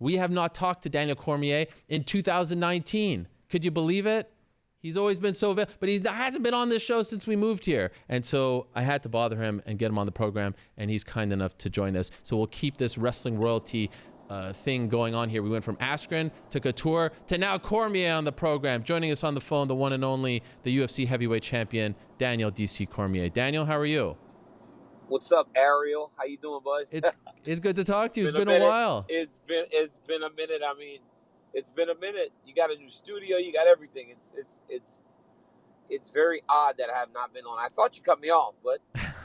We have not talked to Daniel Cormier in 2019. Could you believe it? He's always been so, but he hasn't been on this show since we moved here. And so I had to bother him and get him on the program, and he's kind enough to join us. So we'll keep this wrestling royalty thing going on here. We went from Askren to Couture to now Cormier on the program. Joining us on the phone, the one and only, the UFC heavyweight champion, Daniel D.C. Cormier. Daniel, how are you? What's up, Ariel? How you doing, buzz? It's good to talk to you. It's been a while. It's been a minute. I mean, it's been a minute. You got a new studio. You got everything. It's very odd that I have not been on. I thought you cut me off, but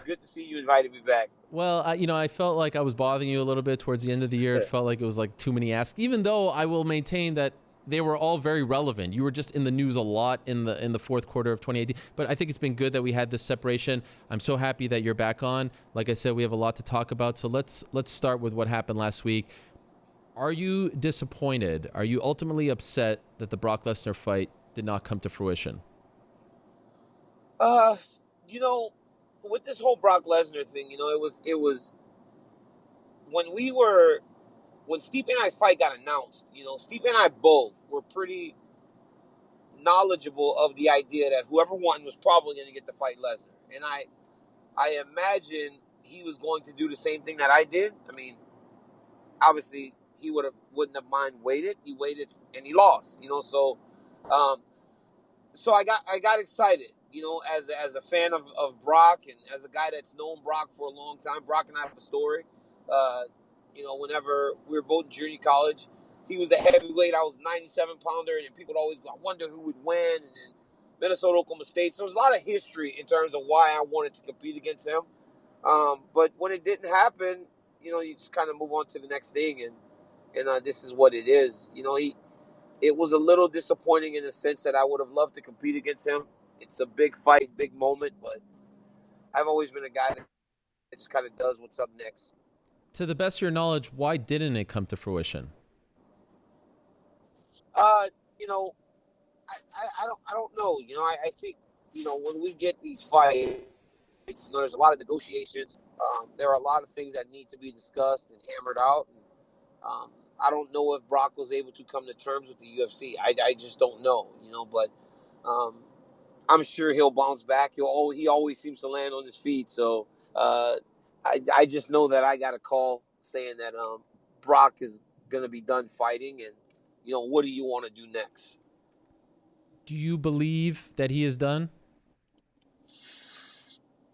good to see you invited me back. Well, I felt like I was bothering you a little bit towards the end of the year. It felt like it was like too many asks, even though I will maintain that they were all very relevant. You were just in the news a lot in the fourth quarter of 2018. But I think it's been good that we had this separation. I'm so happy that you're back on. Like I said, we have a lot to talk about. So let's start with what happened last week. Are you disappointed? Are you ultimately upset that the Brock Lesnar fight did not come to fruition? With this whole Brock Lesnar thing, it was when Stipe and I's fight got announced, Stipe and I both were pretty knowledgeable of the idea that whoever won was probably going to get to fight Lesnar. And I imagine he was going to do the same thing that I did. I mean, obviously he wouldn't have waited. He waited and he lost, so I got excited, as a fan of Brock and as a guy that's known Brock for a long time. Brock and I have a story. Whenever we were both in junior college, he was the heavyweight. I was 97-pounder, and people would always go, I wonder who would win. And then Minnesota, Oklahoma State. So there's a lot of history in terms of why I wanted to compete against him. But when it didn't happen, you just kind of move on to the next thing, and this is what it is. It was a little disappointing in the sense that I would have loved to compete against him. It's a big fight, big moment, but I've always been a guy that just kind of does what's up next. To the best of your knowledge, why didn't it come to fruition? I don't know. I think, when we get these fights, there's a lot of negotiations. There are a lot of things that need to be discussed and hammered out. I don't know if Brock was able to come to terms with the UFC. I just don't know, but I'm sure he'll bounce back. He always seems to land on his feet. So I just know that I got a call saying that Brock is going to be done fighting, and what do you want to do next? Do you believe that he is done?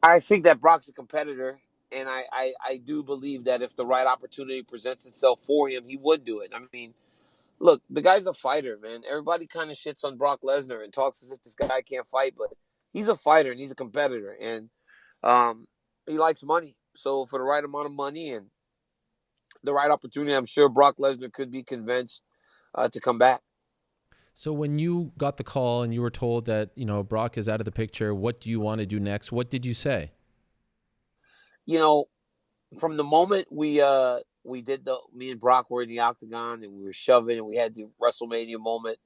I think that Brock's a competitor, and I do believe that if the right opportunity presents itself for him, he would do it. I mean, look, the guy's a fighter, man. Everybody kind of shits on Brock Lesnar and talks as if this guy can't fight, but he's a fighter and he's a competitor, and he likes money. So for the right amount of money and the right opportunity, I'm sure Brock Lesnar could be convinced to come back. So when you got the call and you were told that, Brock is out of the picture, what do you want to do next? What did you say? From the moment me and Brock were in the octagon and we were shoving and we had the WrestleMania moment,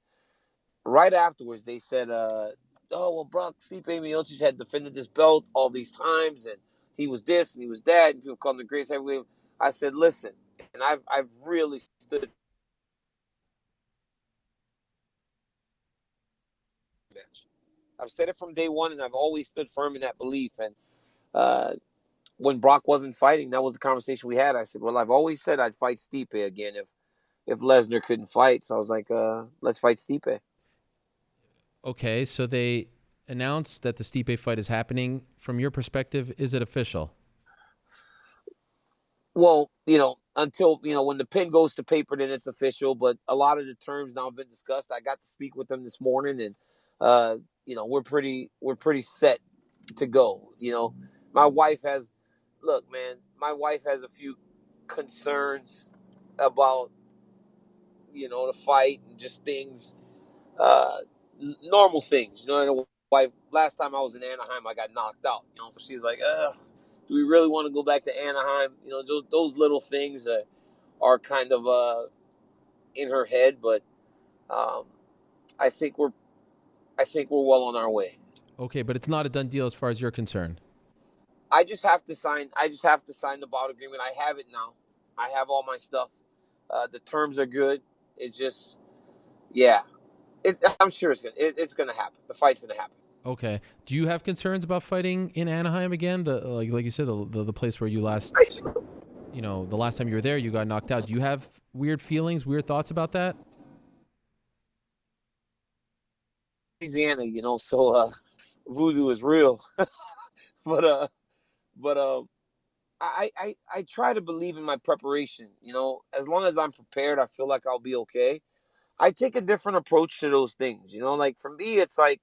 right afterwards they said, Brock, Stipe Miocic had defended this belt all these times and he was this and he was that and people call him the greatest heavyweight. I said, listen, and I've really stood match. I've said it from day one, and I've always stood firm in that belief. And when Brock wasn't fighting, that was the conversation we had. I said, well, I've always said I'd fight Stipe again if Lesnar couldn't fight. So I was like, let's fight Stipe. Okay, so they announced that the Stipe fight is happening. From your perspective, is it official? Well, until, when the pin goes to paper, then it's official. But a lot of the terms now have been discussed. I got to speak with them this morning, and we're pretty set to go. My wife has a few concerns about, the fight and just things, normal things. Wife, last time I was in Anaheim, I got knocked out. So she's like, do we really want to go back to Anaheim? Those little things are kind of in her head, but I think we're well on our way. Okay, but it's not a done deal as far as you're concerned. I just have to sign the bout agreement. I have it now. I have all my stuff. The terms are good. It just, yeah. I'm sure it's gonna happen. The fight's gonna happen. Okay. Do you have concerns about fighting in Anaheim again? The like you said, the place where you last, the last time you were there, you got knocked out. Do you have weird feelings, weird thoughts about that? Louisiana, so voodoo is real. but but I try to believe in my preparation. As long as I'm prepared, I feel like I'll be okay. I take a different approach to those things. Like for me, it's like,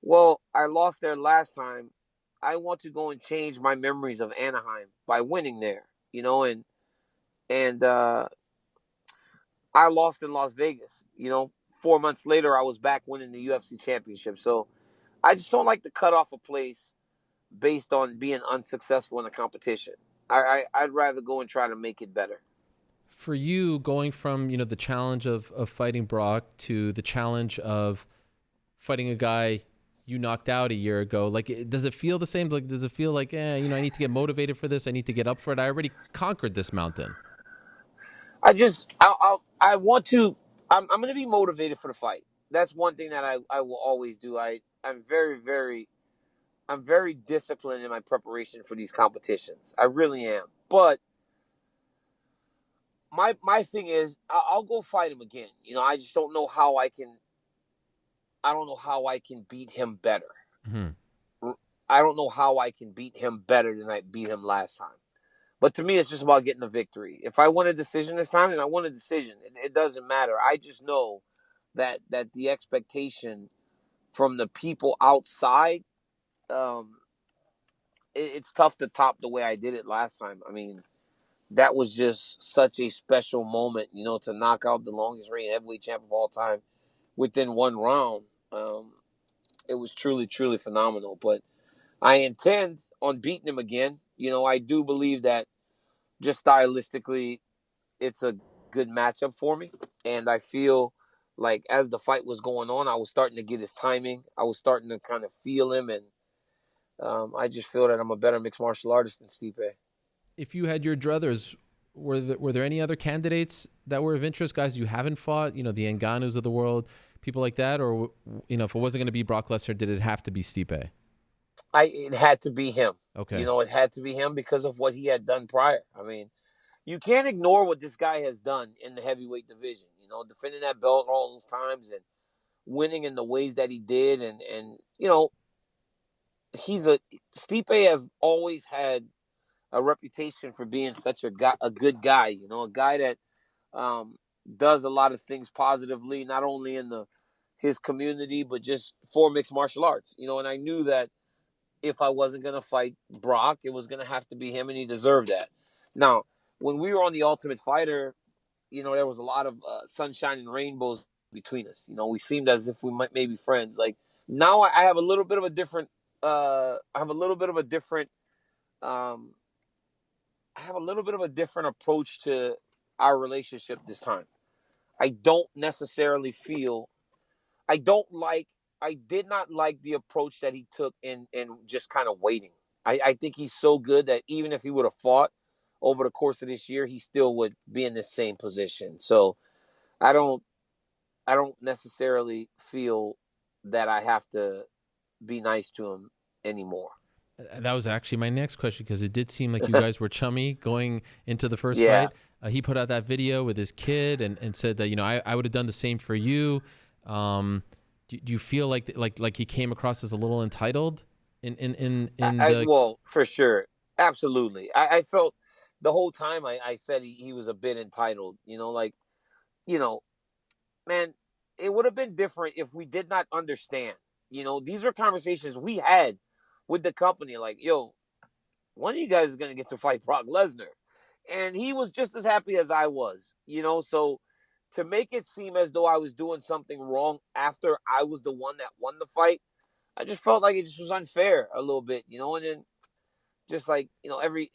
well, I lost there last time. I want to go and change my memories of Anaheim by winning there. And I lost in Las Vegas. 4 months later, I was back winning the UFC championship. So I just don't like to cut off a place based on being unsuccessful in a competition. I'd rather go and try to make it better. For you, going from the challenge of fighting Brock to the challenge of fighting a guy you knocked out a year ago, like, does it feel the same? Like, does it feel like, I need to get motivated for this, I need to get up for it, I already conquered this mountain? I want to. I'm going to be motivated for the fight. That's one thing that I will always do. I'm very disciplined in my preparation for these competitions. I really am. But my thing is, I'll go fight him again. I just don't know how I can. I don't know how I can beat him better. Hmm. I don't know how I can beat him better than I beat him last time. But to me, it's just about getting a victory. If I win a decision this time, then I win a decision. It doesn't matter. I just know that the expectation from the people outside, um, it's tough to top the way I did it last time. I mean, that was just such a special moment, to knock out the longest reigning heavyweight champ of all time within one round. It was truly, truly phenomenal. But I intend on beating him again. I do believe that just stylistically, it's a good matchup for me. And I feel like as the fight was going on, I was starting to get his timing. I was starting to kind of feel him. And I just feel that I'm a better mixed martial artist than Stipe. If you had your druthers, were there any other candidates that were of interest, guys you haven't fought, the Ngannous of the world, people like that? Or, if it wasn't going to be Brock Lesnar, did it have to be Stipe? It had to be him. Okay. It had to be him because of what he had done prior. I mean, you can't ignore what this guy has done in the heavyweight division. Defending that belt all those times and winning in the ways that he did, and he's Stipe has always had a reputation for being such a good guy. A guy that um, does a lot of things positively, not only in his community but just for mixed martial arts. And I knew that if I wasn't gonna fight Brock, it was gonna have to be him, and he deserved that. Now, when we were on the Ultimate Fighter, there was a lot of sunshine and rainbows between us. We seemed as if we might maybe friends. Like now, I have a little bit of a different. I have a little bit of a different. Um, I have a little bit of a different approach to our relationship this time. I don't necessarily feel. I don't like. I did not like the approach that he took in just kind of waiting. I think he's so good that even if he would have fought over the course of this year, he still would be in the same position. So I don't I don't necessarily feel that I have to be nice to him anymore. That was actually my next question, because it did seem like you guys were chummy going into the first Yeah, fight. He put out that video with his kid and said that, I would have done the same for you. Do you feel like he came across as a little entitled in the? well, for sure, absolutely. I felt the whole time I said he was a bit entitled. You know, man, it would have been different if we did not understand. These are conversations we had with the company. Like, yo, one of you guys is gonna get to fight Brock Lesnar, and he was just as happy as I was. So to make it seem as though I was doing something wrong after I was the one that won the fight, I just felt like it just was unfair a little bit. And then just like every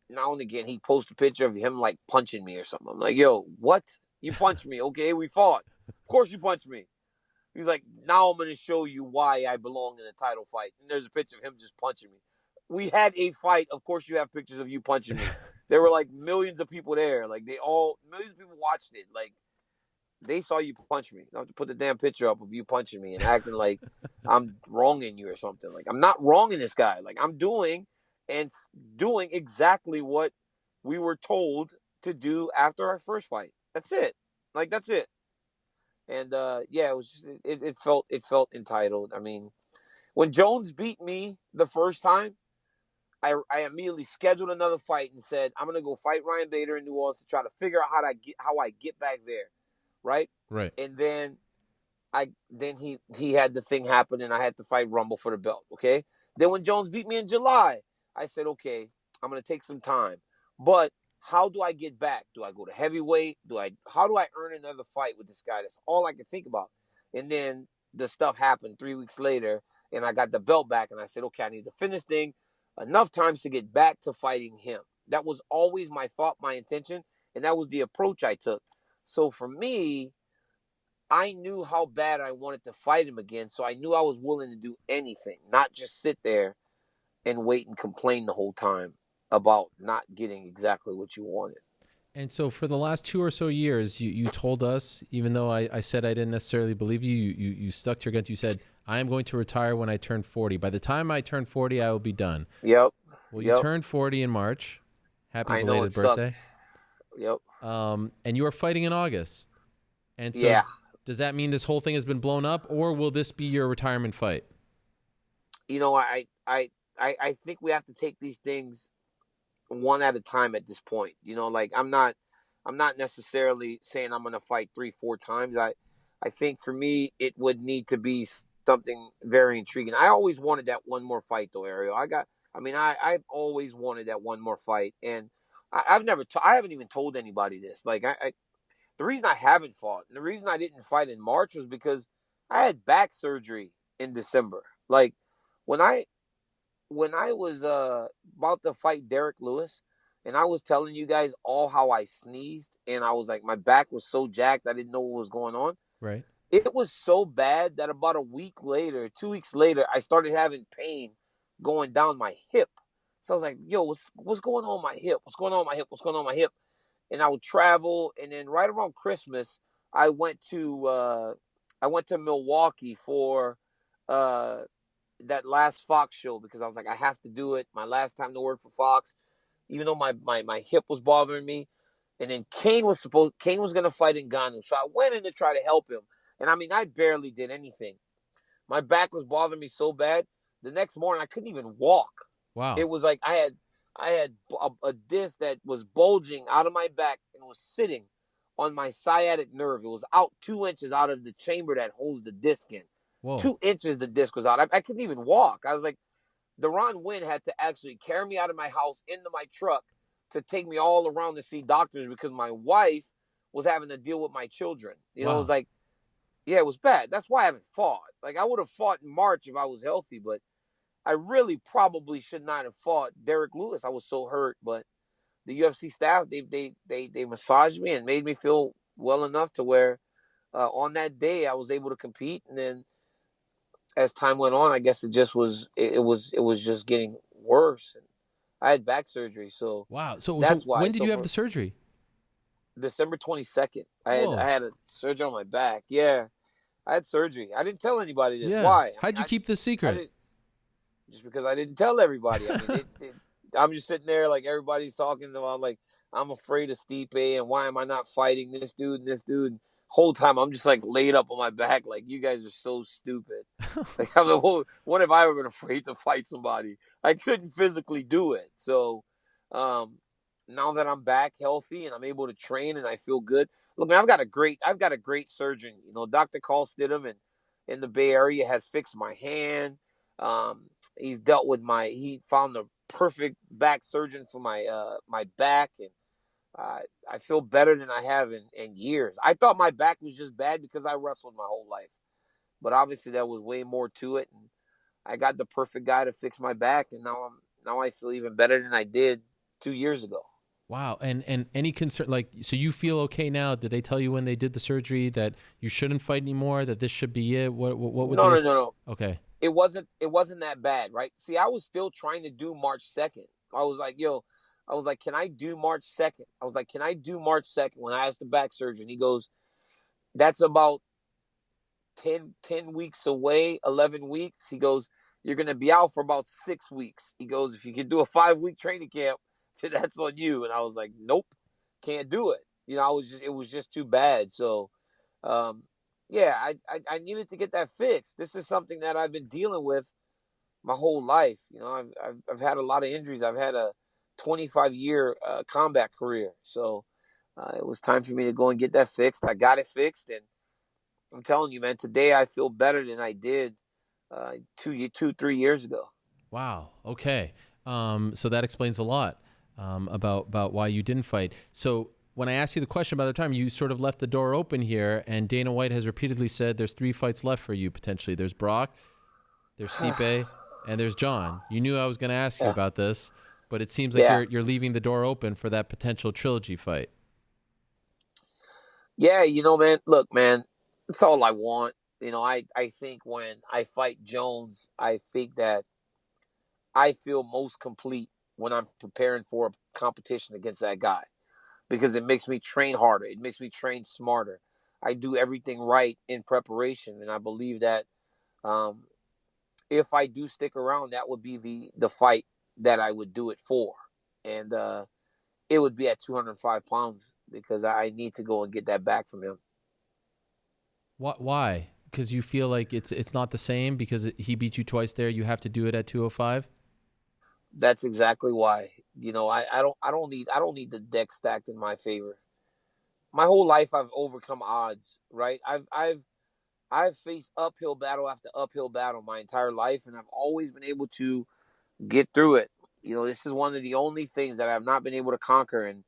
now and again he posts a picture of him like punching me or something. I'm like, yo, what? You punched me? Okay, we fought. Of course you punched me. He's like, now I'm going to show you why I belong in a title fight. And there's a picture of him just punching me. We had a fight. Of course you have pictures of you punching me. There were like millions of people there. Like millions of people watched it. Like they saw you punch me. I have to put the damn picture up of you punching me and acting like I'm wronging you or something. Like I'm not wronging this guy. Like I'm doing exactly what we were told to do after our first fight. That's it. Like that's it. And yeah, it was just, it felt entitled. I mean, when Jones beat me the first time, I immediately scheduled another fight and said I'm gonna go fight Ryan Bader in New Orleans to try to figure out how I get back there, right? Right. And then he had the thing happen and I had to fight Rumble for the belt. Okay. Then when Jones beat me in July, I said, okay, I'm gonna take some time, but how do I get back? Do I go to heavyweight? How do I earn another fight with this guy? That's all I could think about. And then the stuff happened 3 weeks later, and I got the belt back, and I said, okay, I need to finish thing enough times to get back to fighting him. That was always my thought, my intention, and that was the approach I took. So for me, I knew how bad I wanted to fight him again, so I knew I was willing to do anything, not just sit there and wait and complain the whole time about not getting exactly what you wanted. And so for the last 2 or so years, you told us, even though I said I didn't necessarily believe you, you stuck to your guns. You said, I am going to retire when I turn 40. By the time I turn 40, I will be done. Yep. Well, you turned 40 in March. Happy belated birthday. Yep. And you are fighting in August. And so yeah. Does that mean this whole thing has been blown up, or will this be your retirement fight? You know, I think we have to take these things one at a time at this point. You know, like I'm not necessarily saying I'm going to fight 3-4 times. I think for me, it would need to be something very intriguing. I always wanted that one more fight though, Ariel. I've always wanted that one more fight. And I haven't even told anybody this. Like the reason I haven't fought and the reason I didn't fight in March was because I had back surgery in December. Like when I was about to fight Derek Lewis, and I was telling you guys all how I sneezed, and I was like, my back was so jacked, I didn't know what was going on. Right. It was so bad that about a week later, 2 weeks later, I started having pain going down my hip. So I was like, yo, what's going on with my hip? What's going on with my hip? What's going on with my hip? And I would travel, and then right around Christmas, I went to Milwaukee for that last Fox show because I was like, I have to do it. My last time to work for Fox, even though my hip was bothering me. And then Kane was going to fight in Ghana. So I went in to try to help him. And I mean, I barely did anything. My back was bothering me so bad. The next morning, I couldn't even walk. Wow. It was like I had a disc that was bulging out of my back and was sitting on my sciatic nerve. It was out 2 inches out of the chamber that holds the disc in. Whoa. 2 inches the disc was out. I couldn't even walk. I was like, Deron Wynn had to actually carry me out of my house into my truck to take me all around to see doctors because my wife was having to deal with my children. You know, it was like, yeah, it was bad. That's why I haven't fought. Like I would have fought in March if I was healthy, but I really probably should not have fought Derek Lewis. I was so hurt, but the UFC staff, they massaged me and made me feel well enough to where on that day I was able to compete. And then as time went on, I guess it was just getting worse. And I had back surgery, so wow. So that's why. When did you have the surgery? December 22nd. I had a surgery on my back. Yeah, I had surgery. I didn't tell anybody this. Yeah. Why? How'd you keep this secret? Just because I didn't tell everybody. I mean, I'm just sitting there like everybody's talking about like I'm afraid of Stipe and why am I not fighting this dude and this dude. And whole time I'm just like laid up on my back like you guys are so stupid. Like I'm like, what if I were afraid to fight somebody? I couldn't physically do it. So now that I'm back healthy and I'm able to train and I feel good. Look, man, I've got a great surgeon. You know, Dr. Carl Stidham in the Bay Area has fixed my hand. He's dealt with he found the perfect back surgeon for my back, and I feel better than I have in years. I thought my back was just bad because I wrestled my whole life, but obviously there was way more to it, and I got the perfect guy to fix my back, and now I feel even better than I did 2 years ago. Wow. And any concern, like, so you feel okay now? Did they tell you when they did the surgery that you shouldn't fight anymore, that this should be it? What would No. Okay. It wasn't that bad, right? See, I was still trying to do March 2nd. I was like, yo, I was like, can I do March 2nd? I was like, can I do March 2nd when I asked the back surgeon? He goes, that's about 10 weeks away, 11 weeks. He goes, you're going to be out for about 6 weeks. He goes, if you can do a 5-week training camp, then that's on you. And I was like, nope, can't do it. It was just too bad. So, yeah, I needed to get that fixed. This is something that I've been dealing with my whole life. I've had a lot of injuries. I've had a 25-year combat career. So it was time for me to go and get that fixed. I got it fixed, and I'm telling you, man, today I feel better than I did 3 years ago. Wow. Okay. So that explains a lot about why you didn't fight. So when I asked you the question about the time, you sort of left the door open here, and Dana White has repeatedly said there's 3 fights left for you potentially. There's Brock, there's Stipe, and there's Jon. You knew I was going to ask you Yeah. about this, but it seems like Yeah. you're leaving the door open for that potential trilogy fight. Yeah, man, look, man, that's all I want. I think when I fight Jones, I think that I feel most complete when I'm preparing for a competition against that guy because it makes me train harder. It makes me train smarter. I do everything right in preparation, and I believe that um, if I do stick around, that would be the fight that I would do it for, and it would be at 205 pounds because I need to go and get that back from him. Why? Because you feel like it's not the same because he beat you twice there. You have to do it at 205. That's exactly why. I don't need the deck stacked in my favor. My whole life I've overcome odds, right? I've faced uphill battle after uphill battle my entire life, and I've always been able to get through it. This is one of the only things that I've not been able to conquer, and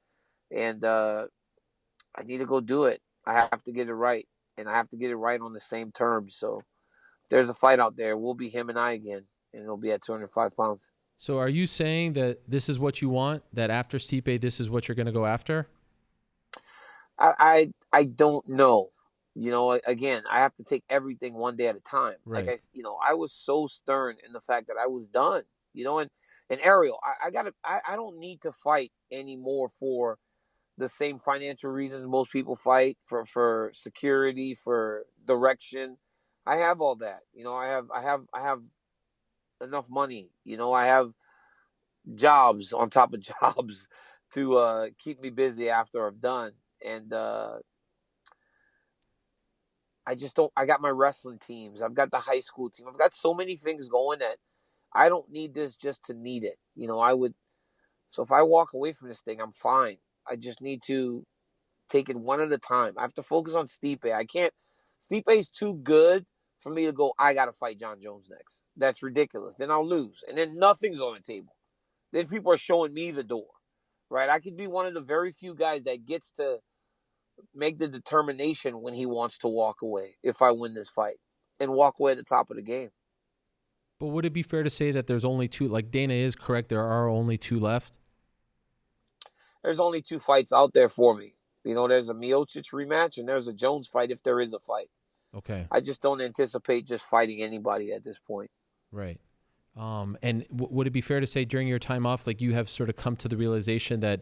I need to go do it. I have to get it right, and I have to get it right on the same terms. So if there's a fight out there, we'll be him and I again, and it'll be at 205 pounds. So are you saying that this is what you want? That after Stipe, this is what you're going to go after? I don't know. Again, I have to take everything one day at a time. Right. I was so stern in the fact that I was done. And Ariel, I don't need to fight anymore for the same financial reasons most people fight for security, for direction. I have all that. I have enough money. I have jobs on top of jobs to keep me busy after I'm done. And I just don't. I got my wrestling teams. I've got the high school team. I've got so many things going that I don't need this just to need it. I would. So if I walk away from this thing, I'm fine. I just need to take it one at a time. I have to focus on Stipe. I can't. Stipe's too good for me to go. I got to fight Jon Jones next. That's ridiculous. Then I'll lose, and then nothing's on the table. Then people are showing me the door, right? I could be one of the very few guys that gets to make the determination when he wants to walk away if I win this fight and walk away at the top of the game. But would it be fair to say that there's only 2? Like Dana is correct. There are only 2 left. There's only 2 fights out there for me. There's a Miocic rematch and there's a Jones fight if there is a fight. Okay. I just don't anticipate just fighting anybody at this point. Right. And would it be fair to say during your time off, like you have sort of come to the realization that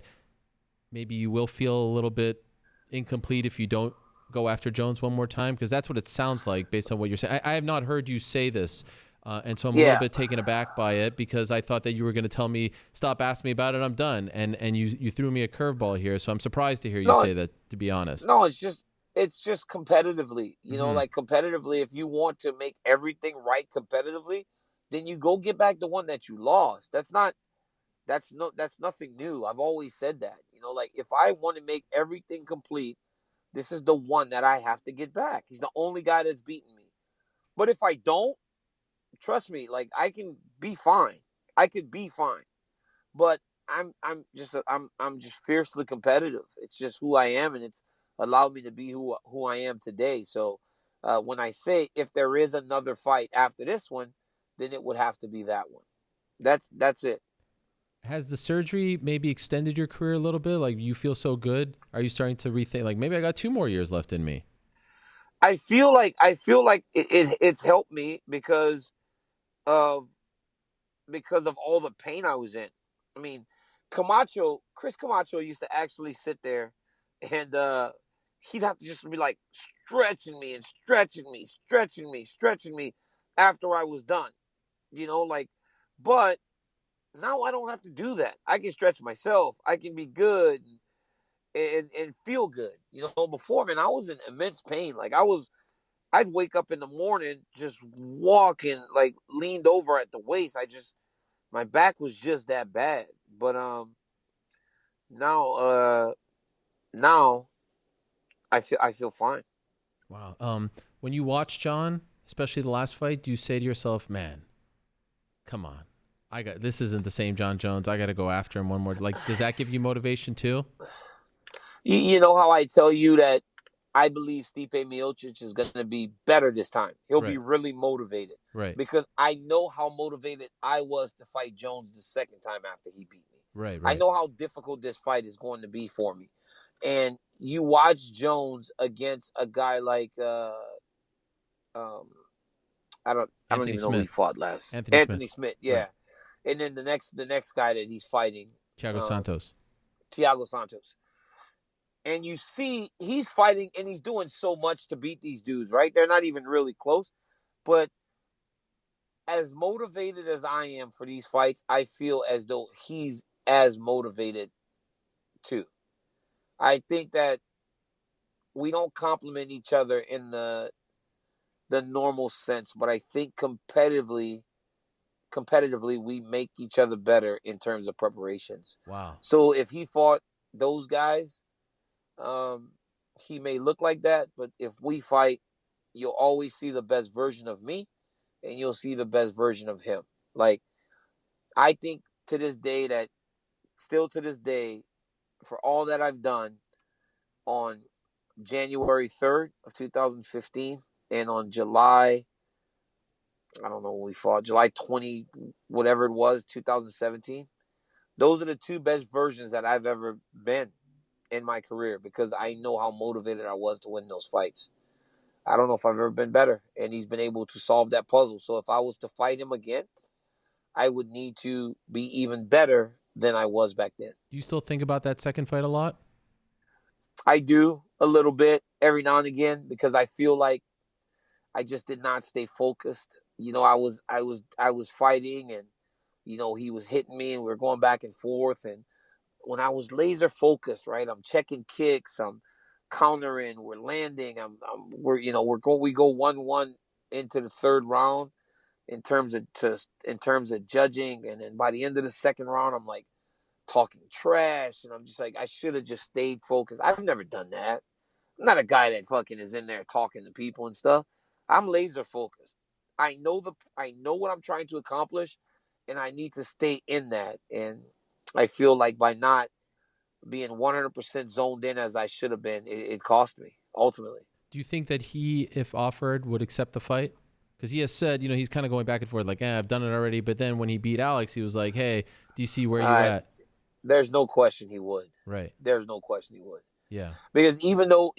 maybe you will feel a little bit incomplete if you don't go after Jones one more time? Because that's what it sounds like based on what you're saying. I have not heard you say this. And so I'm a little bit taken aback by it because I thought that you were going to tell me, stop asking me about it, I'm done. And you threw me a curveball here. So I'm surprised to hear you say that, to be honest. No, it's just competitively. Mm-hmm. Like competitively, if you want to make everything right competitively, then you go get back the one that you lost. That's nothing new. I've always said that. Like if I want to make everything complete, this is the one that I have to get back. He's the only guy that's beaten me. But if I don't, trust me, like I can be fine. I could be fine. But I'm just fiercely competitive. It's just who I am, and it's allowed me to be who I am today. So when I say if there is another fight after this one, then it would have to be that one. That's it. Has the surgery maybe extended your career a little bit? Like you feel so good? Are you starting to rethink, like maybe I got 2 more years left in me? I feel like it's helped me of all the pain I was in. I mean, Chris Camacho used to actually sit there and he'd have to just be like stretching me and stretching me after I was done. Like, but now I don't have to do that. I can stretch myself. I can be good and feel good. Before, man, I was in immense pain. Like I'd wake up in the morning just walking, like leaned over at the waist. My back was just that bad. But now now I feel fine. Wow. When you watch John, especially the last fight, do you say to yourself, "Man, come on, this isn't the same Jon Jones. I got to go after him one more." Like, does that give you motivation too? You know how I tell you that I believe Stipe Miocic is going to be better this time. He'll be Right. really motivated. Right. Because I know how motivated I was to fight Jones the second time after he beat me. Right. I Right. know how difficult this fight is going to be for me. And you watch Jones against a guy like um, I don't Anthony even know who he Smith. fought last. Anthony Smith. Anthony Smith, Right. yeah. And then the next guy that he's fighting, Thiago um, Santos. Thiago Santos. And you see he's fighting and he's doing so much to beat these dudes, right? They're not even really close. But as motivated as I am for these fights, I feel as though he's as motivated too. I think that we don't complement each other in the normal sense, but I think competitively we make each other better in terms of preparations. Wow. So if he fought those guys, he may look like that, but if we fight, you'll always see the best version of me and you'll see the best version of him. Like, I think still to this day, for all that I've done on January 3rd of 2015 and on I don't know when we fought, July 20, whatever it was, 2017, those are the two best versions that I've ever been in my career because I know how motivated I was to win those fights. I don't know if I've ever been better, and he's been able to solve that puzzle. So if I was to fight him again, I would need to be even better than I was back then. Do you still think about that second fight a lot? I do a little bit every now and again because I feel like I just did not stay focused. I was fighting and he was hitting me and we were going back and forth, and when I was laser focused, right, I'm checking kicks, I'm countering, we're landing, we go 1-1 into the third round in terms of judging, and then by the end of the second round, I'm like talking trash, and I'm just like I should have just stayed focused. I've never done that. I'm not a guy that fucking is in there talking to people and stuff. I'm laser focused. I know what I'm trying to accomplish, and I need to stay in that. And I feel like by not being 100% zoned in as I should have been, it cost me ultimately. Do you think that he, if offered, would accept the fight? Because he has said, he's kind of going back and forth, like, I've done it already. But then when he beat Alex, he was like, hey, do you see where you at? There's no question he would. Right. There's no question he would. Yeah. Because even though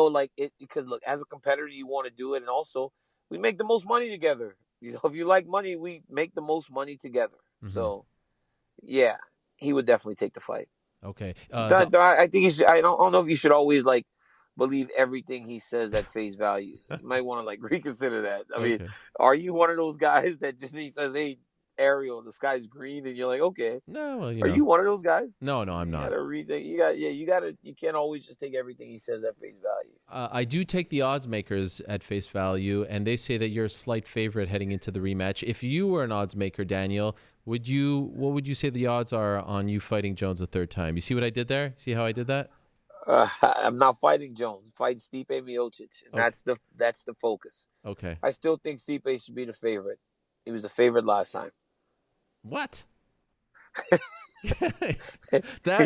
like because look, as a competitor, you want to do it, and also we make the most money together. If you like money, we make the most money together. Mm-hmm. So, yeah, he would definitely take the fight. Okay. I think he should. I don't know if you should always like believe everything he says at face value. You might want to like reconsider that. I mean, are you one of those guys that just he says, "Hey, Ariel, the sky's green," and you're like, "Okay." No, well, Are you one of those guys? No, I'm not. You can't always just take everything he says at face value. I do take the odds makers at face value, and they say that you're a slight favorite heading into the rematch. If you were an odds maker, Daniel, what would you say the odds are on you fighting Jones a third time? You see what I did there? See how I did that? I'm not fighting Jones. I'm fighting Stipe Miocic, and that's the focus. Okay. I still think Stipe should be the favorite. He was the favorite last time. What? This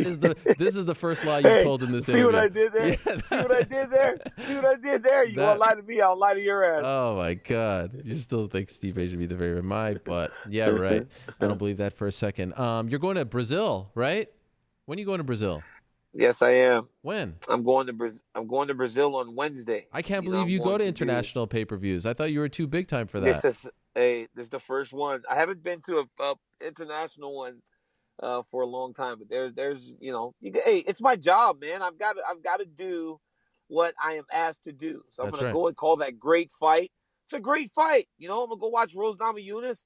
is the first lie you told in this interview. See what I did there? Yeah. See what I did there? See what I did there? You want to lie to me? I'll lie to your ass. Oh my God! You still think Stipe should be the favorite? My butt. Yeah, right. I don't believe that for a second. You're going to Brazil, right? When are you going to Brazil? Yes, I am. When? I'm going to Brazil on Wednesday. I can't believe you go to international pay-per-views. I thought you were too big time for that. This is the first one. I haven't been to a international one for a long time. But there's hey, it's my job, man. I've got to do what I am asked to do. So I'm That's gonna right. go and call that great fight. It's a great fight. I'm gonna go watch Rose Namajunas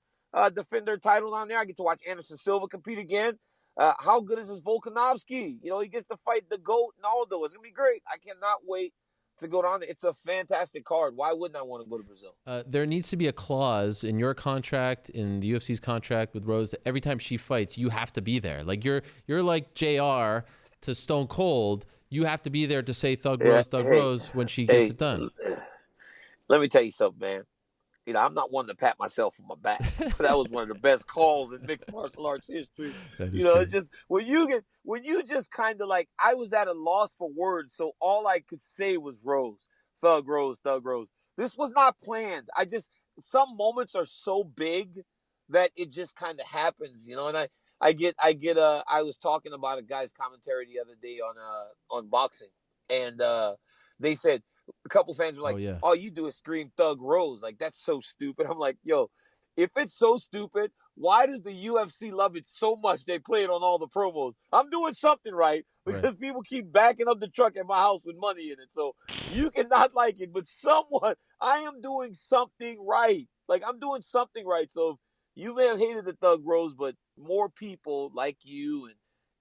defend their title down there. I get to watch Anderson Silva compete again. How good is this Volkanovski? He gets to fight the GOAT and Aldo. It's gonna be great. I cannot wait to go down there. It's a fantastic card. Why wouldn't I want to go to Brazil? There needs to be a clause in your contract, in the UFC's contract with Rose, that every time she fights, you have to be there. Like you're like JR to Stone Cold. You have to be there to say Thug Rose when she gets it done. Let me tell you something, man. I'm not one to pat myself on my back, but that was one of the best calls in mixed martial arts history. It's just when you just kind of like, I was at a loss for words, so all I could say was Rose, Thug Rose, Thug Rose. This was not planned. Some moments are so big that it just kind of happens, and I was talking about a guy's commentary the other day on boxing, and they said, a couple fans were like, all you do is scream Thug Rose. Like, that's so stupid. I'm like, yo, if it's so stupid, why does the UFC love it so much they play it on all the promos? I'm doing something right because people keep backing up the truck at my house with money in it. So you cannot like it, but I am doing something right. Like, I'm doing something right. So you may have hated the Thug Rose, but more people like you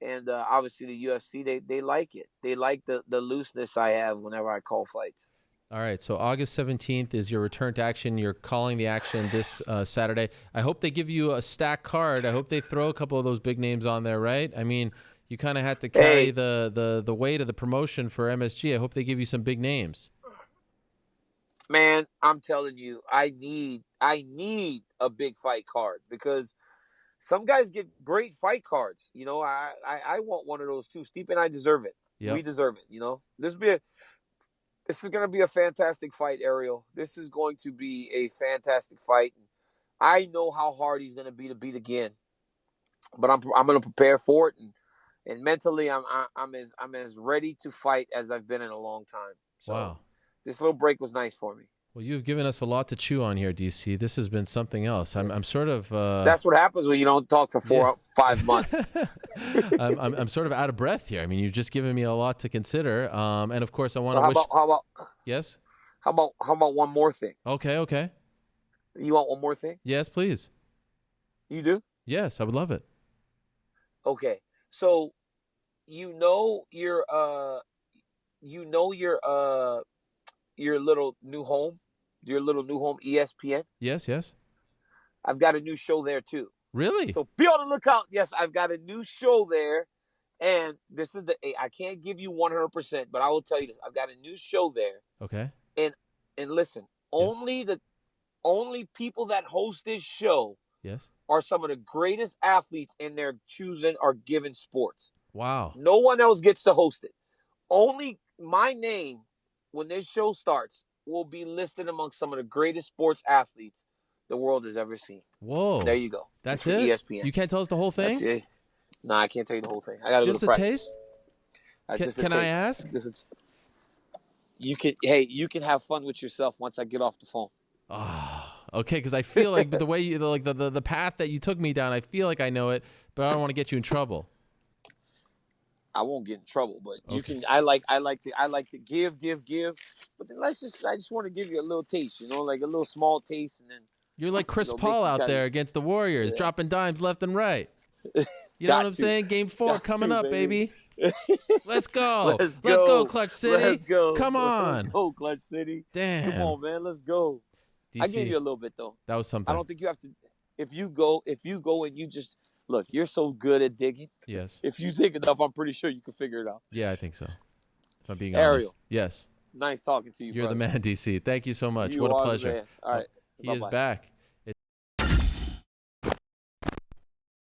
and obviously the UFC, they like it. They like the looseness I have whenever I call fights. All right, so August 17th is your return to action. You're calling the action this Saturday. I hope they give you a stack card. I hope they throw a couple of those big names on there, right? I mean, you kind of had to carry the weight of the promotion for MSG. I hope they give you some big names. Man, I'm telling you, I need a big fight card because some guys get great fight cards. I want one of those too. Stipe and I deserve it. Yep. We deserve it. This is going to be a fantastic fight, Ariel. This is going to be a fantastic fight. I know how hard he's going to be to beat again, but I'm going to prepare for it, and mentally I'm as ready to fight as I've been in a long time. So This little break was nice for me. Well, you've given us a lot to chew on here, DC. This has been something else. I'm sort of. That's what happens when you don't talk for 5 months. I'm sort of out of breath here. I mean, you've just given me a lot to consider. And of course, I want to wish. How about? Yes. How about one more thing? Okay. You want one more thing? Yes, please. You do? Yes, I would love it. Okay, so your little new home, ESPN. Yes. I've got a new show there too. Really? So be on the lookout. Yes, I've got a new show there, and this is I can't give you 100%, but I will tell you this: I've got a new show there. Okay. And listen, only people that host this show, are some of the greatest athletes in their choosing or given sports. Wow. No one else gets to host it. Only my name, when this show starts, will be listed among some of the greatest sports athletes the world has ever seen. Whoa. There you go. That's it? ESPN. You can't tell us the whole thing? That's it. No, I can't tell you the whole thing. I got to go to practice. Can I ask? You can have fun with yourself once I get off the phone. Okay, because I feel like the way you the path that you took me down, I feel like I know it, but I don't want to get you in trouble. I won't get in trouble, but you can. I like to give, but then I just want to give you a little taste, like a little small taste, and then you're like Chris Paul out there against the Warriors, dropping dimes left and right. You know what I'm saying? Game 4 coming up, baby. Let's go. Let's go, Clutch City. Let's go. Come on. Let's go, Clutch City. Damn. Come on, man. Let's go. DC, I give you a little bit though. That was something. I don't think you have to. If you go and you just look, you're so good at digging. Yes. If you dig enough, I'm pretty sure you can figure it out. Yeah, I think so. If I'm being Ariel. honest. Yes. Nice talking to you. You're brother. The man, DC. Thank you so much. You what a are pleasure. the man. All right. He is back.